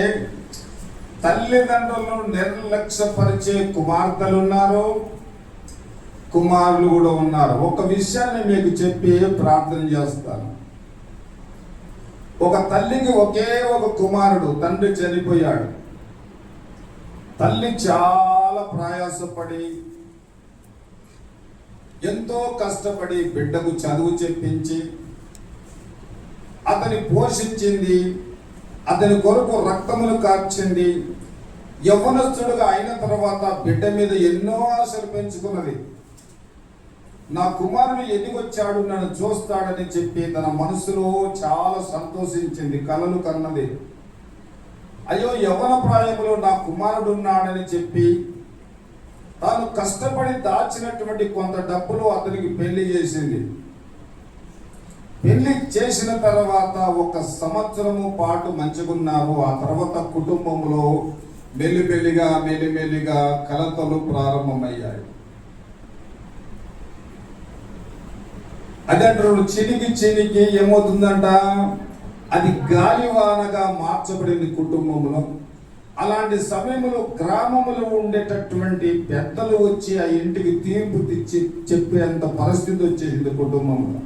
తల్లిదండ్రులను నిర్లక్ష్యపరిచే కుమార్తెలు ఉన్నారు, కుమారులు కూడా ఉన్నారు. ఒక విషయాన్ని మీకు చెప్పి ప్రార్థన చేస్తాను. ఒక తల్లికి ఒకే ఒక కుమారుడు, తండ్రి చనిపోయాడు. తల్లి చాలా ప్రయాసపడి, ఎంతో కష్టపడి బిడ్డకు చదువు చెప్పించి అతని పోషించింది, అతని కొరకు రక్తములు కార్చింది. యవ్వనస్తుడుగా అయిన తర్వాత బిడ్డ మీద ఎన్నో ఆశలు పెంచుకున్నది. నా కుమారుడు ఎదిగొచ్చాడు, నన్ను చూస్తాడని చెప్పి తన మనసులో చాలా సంతోషించింది, కలలు కన్నది. అయ్యో యవ్వన ప్రాయంలో నా కుమారుడు ఉన్నాడని చెప్పి తాను కష్టపడి దాచినటువంటి కొంత డబ్బులు అతనికి పెళ్లి చేసింది. పెళ్లి చేసిన తర్వాత 1 సంవత్సరము పాటు మంచిగున్నారు. ఆ తర్వాత కుటుంబంలో మెల్లిమెల్లిగా కలతలు ప్రారంభమయ్యాయి. అదంటారు చినికి ఏమవుతుందంట, అది గాలివానగా మార్చబడింది కుటుంబంలో. అలాంటి సమయంలో గ్రామంలో ఉండేటటువంటి పెద్దలు వచ్చి ఆ ఇంటికి తీర్పు తెచ్చి చెప్పేంత పరిస్థితి వచ్చేసింది కుటుంబంలో.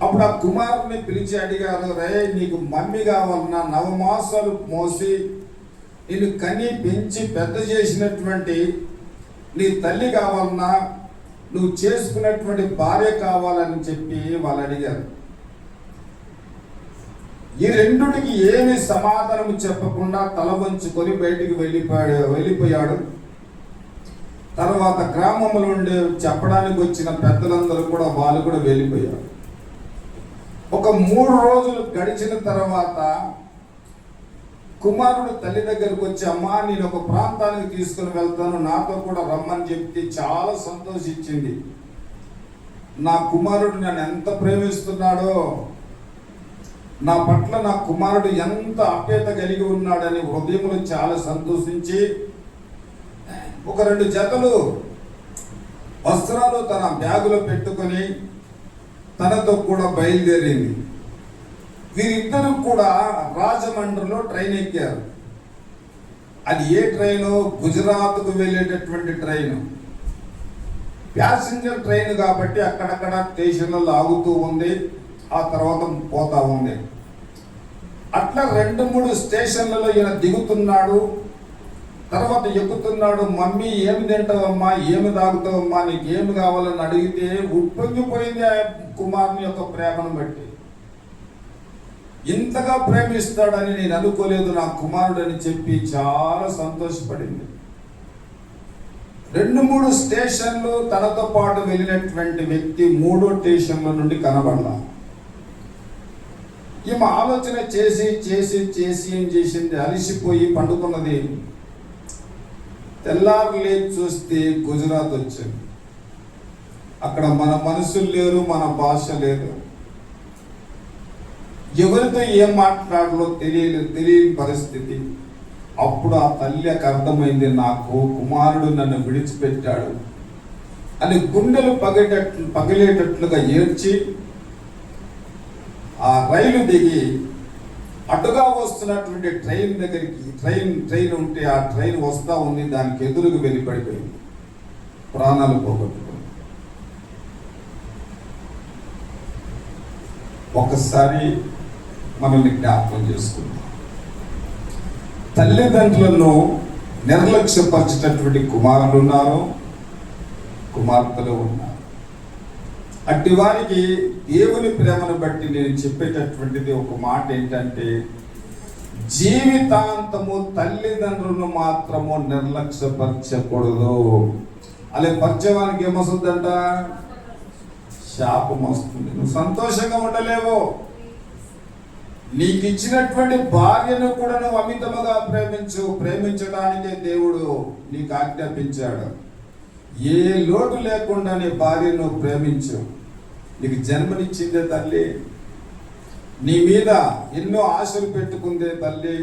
అప్పుడు ఆ కుమారుని పిలిచి అడిగారు, రే నీకు మమ్మీ కావాలన్నా 9 మాసాలు మోసి నిన్ను కని పెంచి పెద్ద చేసినటువంటి నీ తల్లి కావాలన్నా, నువ్వు చేసుకున్నటువంటి భార్య కావాలని చెప్పి వాళ్ళు అడిగారు. ఈ రెండుటికి ఏమి సమాధానం చెప్పకుండా తల వంచుకొని బయటికి వెళ్ళిపోయాడు. తర్వాత గ్రామంలో ఉండే చెప్పడానికి వచ్చిన పెద్దలందరూ కూడా వాళ్ళు కూడా వెళ్ళిపోయారు. ఒక 3 రోజులు గడిచిన తర్వాత కుమారుడు తల్లి దగ్గరకు వచ్చి, అమ్మా నేను ఒక ప్రాంతానికి తీసుకుని వెళ్తాను, నాతో కూడా రమ్మని చెప్తే చాలా సంతోషించింది. నా కుమారుడు నన్ను ఎంత ప్రేమిస్తున్నాడో, నా పట్ల నా కుమారుడు ఎంత ఆప్యాయత కలిగి ఉన్నాడని హృదయంలో చాలా సంతోషించి 1-2 జతలు వస్త్రాలు తన బ్యాగులో పెట్టుకొని తనతో కూడా బయలుదేరింది. వీరిద్దరూ కూడా రాజమండ్రిలో ట్రైన్ ఎక్కారు. అది ఏ ట్రైను? గుజరాత్కు వెళ్ళేటటువంటి ట్రైను. ప్యాసింజర్ ట్రైన్ కాబట్టి అక్కడక్కడ స్టేషన్లలో ఆగుతూ ఉంది, ఆ తర్వాత పోతా ఉంది. అట్లా 2-3 స్టేషన్లలో ఈయన దిగుతున్నాడు, తర్వాత ఎక్కుతున్నాడు. మమ్మీ ఏమి తింటావమ్మా, ఏమి తాగుతావమ్మా, నీకు ఏమి కావాలని అడిగితే ఉప్పొంగిపోయింది ఆ కుమారుని యొక్క ప్రేమను బట్టి. ఇంతగా ప్రేమిస్తాడని నేను అనుకోలేదు నా కుమారుడు అని చెప్పి చాలా సంతోషపడింది. 2-3 స్టేషన్లు తనతో పాటు వెళ్ళినటువంటి వ్యక్తి 3వ స్టేషన్ల నుండి కనబడలా. ఈమె ఆలోచన చేసి ఏం చేసింది, అలిసిపోయి పండుకున్నది. తెల్లారు లేచి చూస్తే గుజరాత్ వచ్చింది. అక్కడ మన మనుషులు లేరు, మన భాష లేదు, ఎవరితో ఏం మాట్లాడాలో తెలియని పరిస్థితి. అప్పుడు ఆ తల్లికి అర్థమైంది, నాకు కుమారుడు నన్ను విడిచిపెట్టాడు అని గుండెలు పగిలేటట్లుగా ఏడ్చి ఆ రైలు దిగి అటుగా వస్తున్నటువంటి ట్రైన్ దగ్గరికి, ట్రైన్ ఉంటే ఆ ట్రైన్ వస్తా ఉంది, దానికి ఎదురుగా వెళ్ళి పడిపోయింది, ప్రాణాలు పోగొట్టుకుంది. ఒకసారి మనల్ని జ్ఞాపకం చేసుకుందాం. తల్లిదండ్రులను నిర్లక్ష్యపరిచేటటువంటి కుమారులు ఉన్నారు, కుమార్తెలు ఉన్నారు. అట్టి వారికి దేవుని ప్రేమను బట్టి నేను చెప్పేటటువంటిది ఒక మాట ఏంటంటే, జీవితాంతము తల్లిదండ్రులను మాత్రము నిర్లక్ష్యపరచకూడదు. అలా పరిచయానికి ఏమొస్తుందంట, శాపం వస్తుంది. నువ్వు సంతోషంగా ఉండలేవు. నీకు ఇచ్చినటువంటి భార్యను కూడా నువ్వు అమితముగా ప్రేమించడానికే దేవుడు నీకు ఆజ్ఞాపించాడు. ఏ లోటు లేకుండా నీ భార్యను ప్రేమించు. నీకు జన్మనిచ్చిందే తల్లి, నీ మీద ఎన్నో ఆశలు పెట్టుకుందే తల్లి.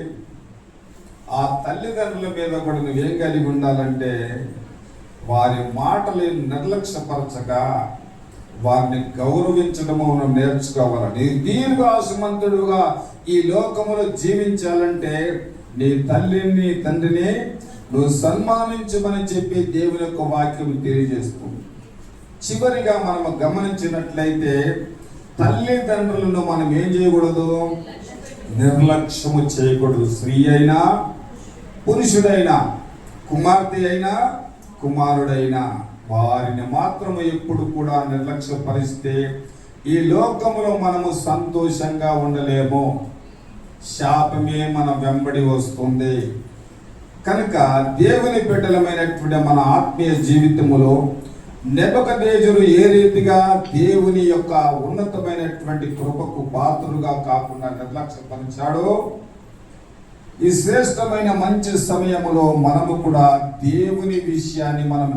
ఆ తల్లిదండ్రుల మీద కూడా నువ్వేం కలిగి ఉండాలంటే, వారి మాటలను నిర్లక్ష్యపరచగా వారిని గౌరవించడము మనం నేర్చుకోవాలని. దీర్ఘాసుమంతుడుగా ఈ లోకములో జీవించాలంటే నీ తల్లిని తండ్రిని నువ్వు సన్మానించమని చెప్పి దేవుని యొక్క వాక్యం తెలియజేస్తుంది. చివరిగా మనం గమనించినట్లయితే తల్లిదండ్రులను మనం ఏం చేయకూడదు, నిర్లక్ష్యము చేయకూడదు. స్త్రీ అయినా పురుషుడైనా, కుమార్తె అయినా కుమారుడైనా వారిని మాత్రము ఎప్పుడు కూడా నిర్లక్ష్యపరిస్తే ఈ లోకములో మనము సంతోషంగా ఉండలేము, శాపమే మన వెంబడి వస్తుంది. కనుక దేవుని బిడ్డలమైనటువంటి మన ఆత్మీయ జీవితములో నెబుకద్నెజరు ఏ రీతిగా దేవుని యొక్క ఉన్నతమైనటువంటి కృపకు పాత్రుగా కాకుండా నిర్లక్ష్యపరిచాడో, ఈ శ్రేష్టమైన మంచి సమయములో మనము కూడా దేవుని విషయాన్ని మనం